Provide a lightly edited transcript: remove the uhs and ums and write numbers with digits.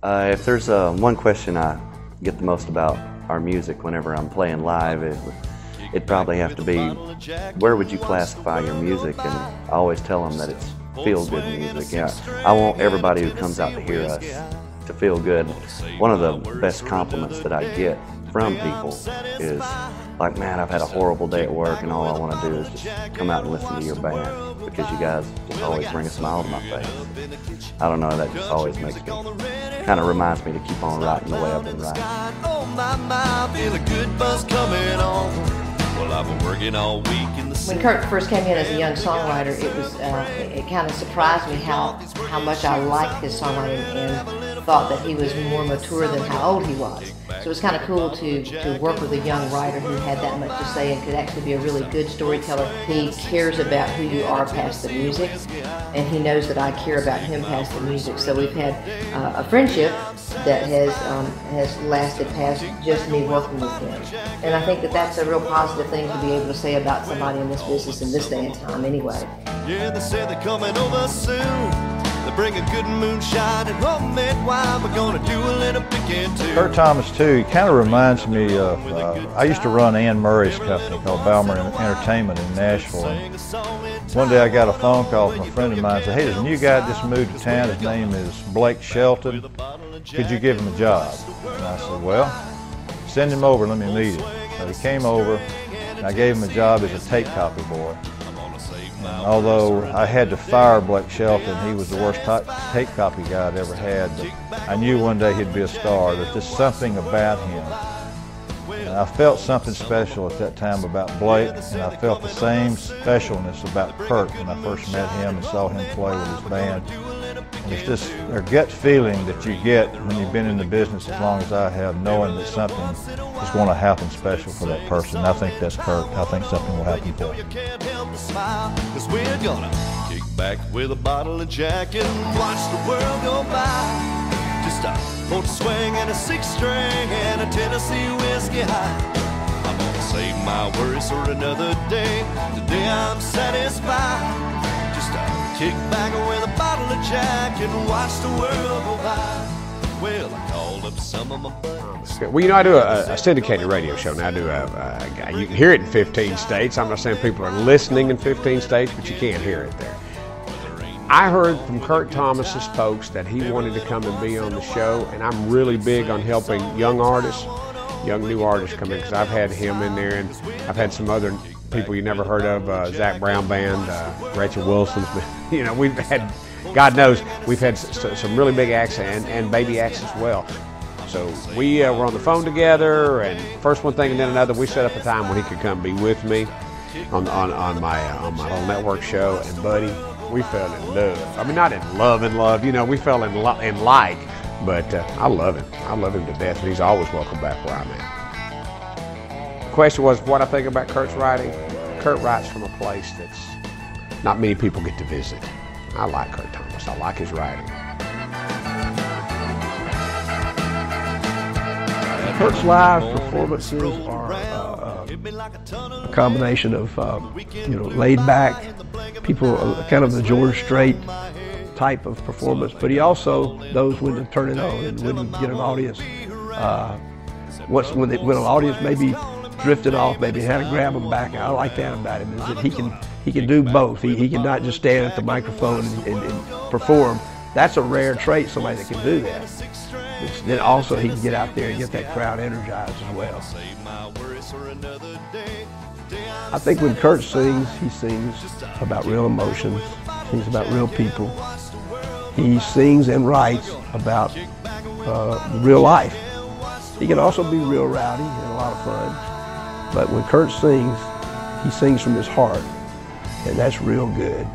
If there's one question I get the most about our music whenever I'm playing live, it'd probably have to be, where would you classify your music? And I always tell them that it's feel-good music. Yeah, I want everybody who comes out to hear us to feel good. One of the best compliments that I get from people is like, man, I've had a horrible day at work and all I want to do is just come out and listen to your band because you guys just always bring a smile to my face. I don't know, that just always makes me, kind of reminds me to keep on writing the way I've been writing. When Kurt first came in as a young songwriter, it kind of surprised me how much I liked his songwriting and thought that he was more mature than how old he was. So it was kind of cool to work with a young writer who had that much to say and could actually be a really good storyteller. He cares about who you are past the music, and he knows that I care about him past the music. So we've had a friendship that has lasted past just me working with him. And I think that that's a real positive thing to be able to say about somebody in this business in this day and time anyway. Yeah, they say they're coming over soon. They bring a good moonshine and homemade wine. We're gonna do a little picking too. Kurt Thomas too, he kind of reminds me of, I used to run Ann Murray's company called Balmer Entertainment in Nashville. And one day I got a phone call from a friend of mine and said, hey, there's a new guy that just moved to town. His name is Blake Shelton. Could you give him a job? And I said, well, send him over, let me meet him. So he came over and I gave him a job as a tape copy boy. And although I had to fire Blake Shelton, he was the worst tape copy guy I'd ever had, but I knew one day he'd be a star. There's just something about him. And I felt something special at that time about Blake, and I felt the same specialness about Kurt when I first met him and saw him play with his band. And it's just a gut feeling that you get when you've been in the business as long as I have, knowing that something is going to happen special for that person. I think that's Kurt. I think something will happen for him. Cause we're gonna kick back with a bottle of Jack and watch the world go by. Just a full swing and a 6-string and a Tennessee whiskey high. I'm gonna save my worries for another day. Today I'm satisfied. Just a kick back with a bottle of Jack and watch the world go by. Well, I called up some of my buddies. Well, you know, I do a syndicated radio show now. I do you can hear it in 15 states. I'm not saying people are listening in 15 states, but you can't hear it there. I heard from Kurt Thomas's folks that he wanted to come and be on the show, and I'm really big on helping young artists, young new artists come in, because I've had him in there, and I've had some other people you never heard of, Zach Brown Band, Rachel Wilson's. You know, we've had, God knows, we've had some really big acts and baby acts as well. So we were on the phone together, and first one thing and then another, we set up a time when he could come be with me on my little network show, and buddy, we fell in love. I mean, not in love, you know, we fell in like, but I love him. I love him to death, and he's always welcome back where I'm at. The question was what I think about Kurt's writing. Kurt writes from a place that's not many people get to visit. I like Kurt Thomas. I like his writing. Kurt's live performances are a combination of you know, laid back, people, kind of the George Strait type of performance, but he also knows when to turn it on and when to get an audience. When an audience maybe drifted off, maybe how to grab them back. I like that about him, is that he can do both. He can not just stand at the microphone and perform. That's a rare trait, somebody that can do that. Then also he can get out there and get that crowd energized as well. I think when Kurt sings, he sings about real emotions, he sings about real people. He sings and writes about real life. He can also be real rowdy and a lot of fun. But when Kurt sings, he sings from his heart, and that's real good.